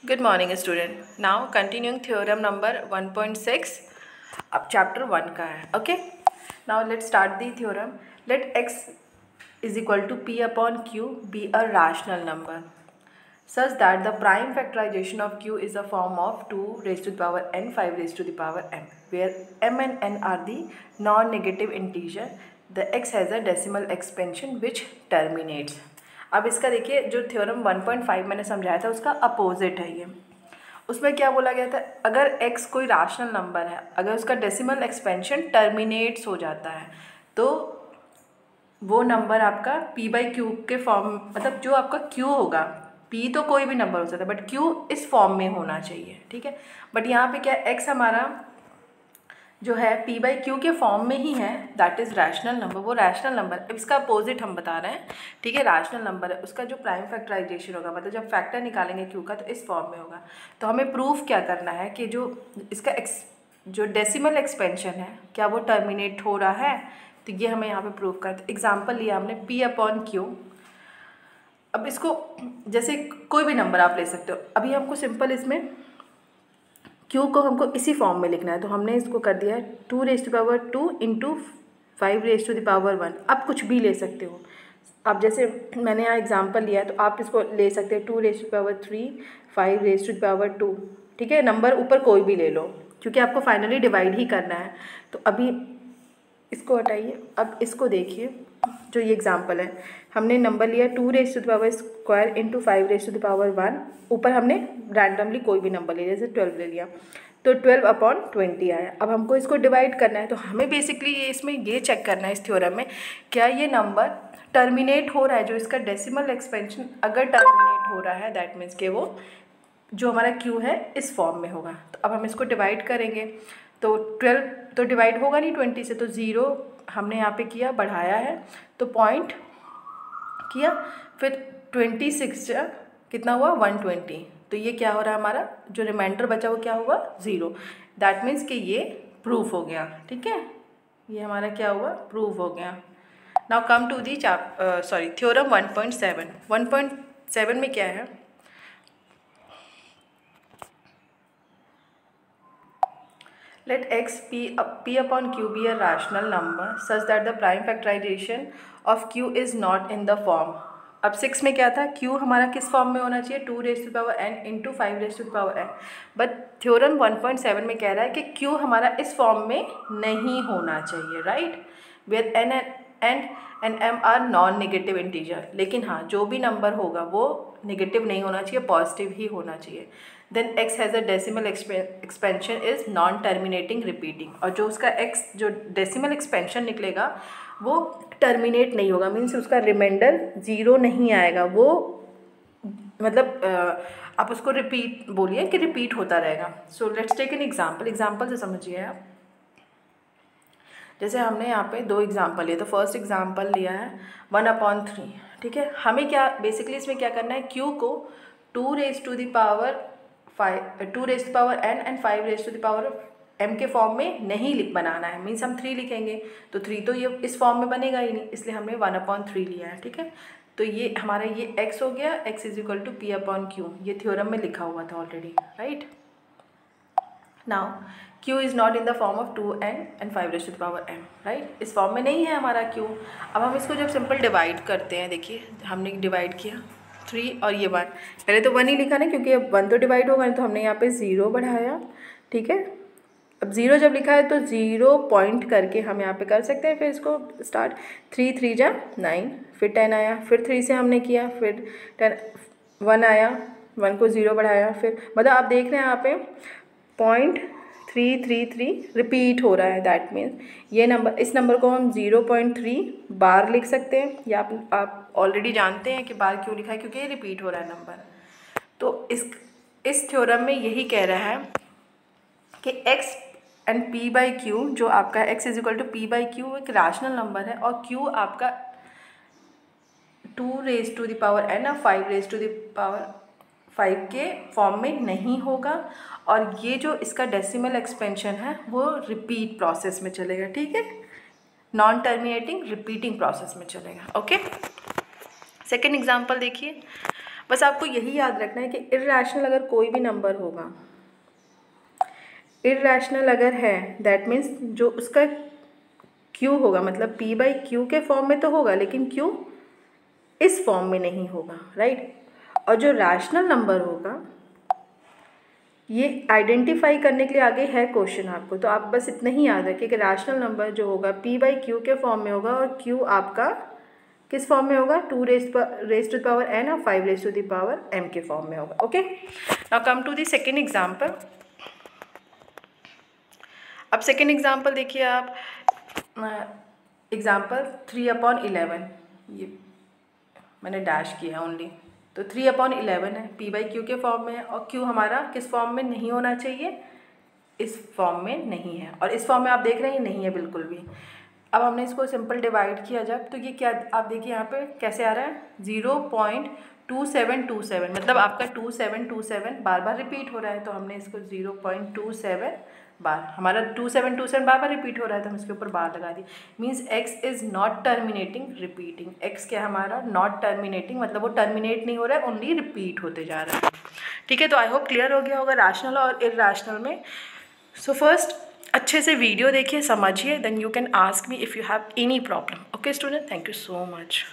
Good morning, student. Now continuing theorem number 1.6. अब chapter 1 का है. Okay. Now let's start the theorem. Let x is equal to p upon q be a rational number such that the prime factorization of q is a form of 2 raised to the power n 5 raised to the power m, where m and n are the non-negative integer. The x has a decimal expansion which terminates. अब इसका देखिए, जो theorem 1.5 मैंने समझाया था उसका opposite है ये. उसमें क्या बोला गया था, अगर x कोई राशनल नंबर है, अगर उसका डेसिमल एक्सपेंशन टर्मिनेट्स हो जाता है तो वो नंबर आपका p बाई क्यू के फॉर्म, मतलब जो आपका q होगा, p तो कोई भी नंबर हो सकता है बट q इस फॉर्म में होना चाहिए. ठीक है. बट यहाँ पे क्या x हमारा जो है p बाई क्यू के फॉर्म में ही है, दैट इज़ रैशनल नंबर. वो रैशनल नंबर, अब इसका अपोजिट हम बता रहे हैं. ठीक है. रैशनल नंबर है, उसका जो प्राइम फैक्टराइजेशन होगा, मतलब जब फैक्टर निकालेंगे क्यू का तो इस फॉर्म में होगा. तो हमें प्रूफ क्या करना है कि जो इसका जो डेसिमल एक्सपेंशन है क्या वो टर्मिनेट हो रहा है. तो ये हमें यहाँ पे प्रूफ करते. एग्जाम्पल लिया हमने p अपॉन क्यू. अब इसको जैसे कोई भी नंबर आप ले सकते हो. अभी हमको सिंपल इसमें q को हमको इसी फॉर्म में लिखना है, तो हमने इसको कर दिया है 2 raise to power 2 into 5 raise to the power 1. आप कुछ भी ले सकते हो. आप जैसे मैंने यहाँ एग्जांपल लिया है तो आप इसको ले सकते हैं 2 raise to power 3 5 raise to the power 2. ठीक है. नंबर ऊपर कोई भी ले लो क्योंकि आपको फाइनली डिवाइड ही करना है. तो अभी इसको हटाइए. अब इसको देखिए, जो ये एग्जांपल है, हमने नंबर लिया 2 raise to the power square into 5 raise to the power 1. ऊपर हमने रैंडमली कोई भी नंबर ले लिया, जैसे 12 ले लिया तो 12 अपॉन 20 आया. अब हमको इसको डिवाइड करना है, तो हमें बेसिकली इसमें ये चेक करना है इस थ्योरम में, क्या ये नंबर टर्मिनेट हो रहा है. जो इसका डेसिमल एक्सपेंशन अगर टर्मिनेट हो रहा है दैट मीन्स कि वो जो हमारा q है इस फॉर्म में होगा. तो अब हम इसको डिवाइड करेंगे तो 12 तो डिवाइड होगा नहीं 20 से, तो 0 हमने यहाँ पे किया, बढ़ाया है तो पॉइंट किया, फिर 26 कितना हुआ 120. तो ये क्या हो रहा है, हमारा जो रिमाइंडर बचा वो क्या हुआ 0. दैट मीन्स कि ये प्रूफ हो गया. ठीक है. ये हमारा क्या हुआ, प्रूफ हो गया. Now come to the theorem 1.7. 1.7 में क्या है, let x p upon q be a rational number such that the prime factorization of q is not in the form. अब 6 में क्या था, q हमारा किस फॉर्म में होना चाहिए, 2 raise to the power n into 5 raise to the power n. But theorem 1.7 में कह रहा है कि q हमारा इस फॉर्म में नहीं होना चाहिए, right. Where n and m are non negative integer. लेकिन हाँ, जो भी नंबर होगा वो नेगेटिव नहीं होना चाहिए, पॉजिटिव ही होना चाहिए. Then x has a decimal expansion is non terminating repeating. और जो उसका x जो डेसिमल एक्सपेंशन निकलेगा वो टर्मिनेट नहीं होगा, मीन्स उसका रिमाइंडर 0 नहीं आएगा. वो मतलब आप उसको रिपीट बोलिए कि रिपीट होता रहेगा. So let's take an example से समझिए आप. जैसे हमने यहाँ पे 2 एग्जाम्पल लिए, तो फर्स्ट एग्जाम्पल लिया है 1/3. ठीक है. हमें क्या बेसिकली इसमें क्या करना है, q को 2 raise to the power 2 raise to power n and 5 raise to the power m के फॉर्म में नहीं बनाना है. मीन्स हम 3 लिखेंगे तो 3 तो ये इस फॉर्म में बनेगा ही नहीं, इसलिए हमने 1/3 लिया है. ठीक है. तो ये हमारा ये x हो गया, x is equal to p upon q. ये थ्योरम में लिखा हुआ था already, right. Now q is not in the form of 2n and 5 raise to the power m, right. इस फॉर्म में नहीं है हमारा q. अब हम इसको जब सिंपल डिवाइड करते हैं, देखिए हमने डिवाइड किया 3 और ये 1. पहले तो 1 ही लिखा ना, क्योंकि अब 1 तो डिवाइड होगा नहीं, तो हमने यहाँ पे 0 बढ़ाया. ठीक है. अब 0 जब लिखा है तो 0 पॉइंट करके हम यहाँ पे कर सकते हैं. फिर इसको स्टार्ट 3 3 जा 9, फिर 10 आया, फिर 3 से हमने किया, फिर 1 आया, 1 को 0 बढ़ाया, फिर मतलब आप देख रहे हैं यहाँ पे 0.333 रिपीट हो रहा है. दैट मीन्स ये नंबर, इस नंबर को हम 0.3 बार लिख सकते हैं, या आप ऑलरेडी जानते हैं कि बार क्यों लिखा है, क्योंकि ये रिपीट हो रहा है नंबर. तो इस थ्योरम में यही कह रहा है कि x and p by q, जो आपका x is equal to p by q एक रैशनल नंबर है, और q आपका 2 raise to the power n और 5 रेज़ टू द पावर 5 के फॉर्म में नहीं होगा. और ये जो इसका डेसिमल एक्सपेंशन है वो रिपीट प्रोसेस में चलेगा. ठीक है. नॉन टर्मिनेटिंग रिपीटिंग प्रोसेस में चलेगा. ओके. सेकेंड एग्जाम्पल देखिए, बस आपको यही याद रखना है कि इर्रेशनल अगर कोई भी नंबर होगा, इर्रेशनल अगर है, दैट मीन्स जो उसका क्यू होगा, मतलब p बाई क्यू के फॉर्म में तो होगा लेकिन क्यू इस फॉर्म में नहीं होगा, राइट। और जो रैशनल नंबर होगा, ये आइडेंटिफाई करने के लिए आगे है क्वेश्चन आपको, तो आप बस इतना ही याद रखिए कि रैशनल नंबर जो होगा p बाई क्यू के फॉर्म में होगा, और q आपका किस फॉर्म में होगा, 2 raise to the power n और 5 raise to the power m के फॉर्म में होगा। Okay, now come to the second example. अब सेकेंड एग्जाम्पल देखिए आप, एग्जाम्पल 3/11, ये मैंने डैश किया ओनली, तो 3/11 है, p बाई क्यू के फॉर्म में है, और q हमारा किस फॉर्म में नहीं होना चाहिए, इस फॉर्म में नहीं है, और इस फॉर्म में आप देख रहे हैं नहीं है बिल्कुल भी। अब हमने इसको सिंपल डिवाइड किया जब, तो ये क्या आप देखिए यहाँ पे कैसे आ रहा है, 0.2727, मतलब आपका 2727 बार बार रिपीट हो रहा है, तो हमने इसको 0.27 बार, हमारा 2727 बार बार रिपीट हो रहा है, तो हम इसके ऊपर बार लगा दी। Means x is not terminating repeating, x क्या हमारा नॉट टर्मिनेटिंग, मतलब वो टर्मिनेट नहीं हो रहा है, ओनली रिपीट होते जा रहा है। ठीक है, तो आई होप क्लियर हो गया होगा रैशनल और इर्रेशनल में। सो फर्स्ट अच्छे से वीडियो देखिए, समझिए, then you can ask me if you have any problem. Okay student, thank you so much.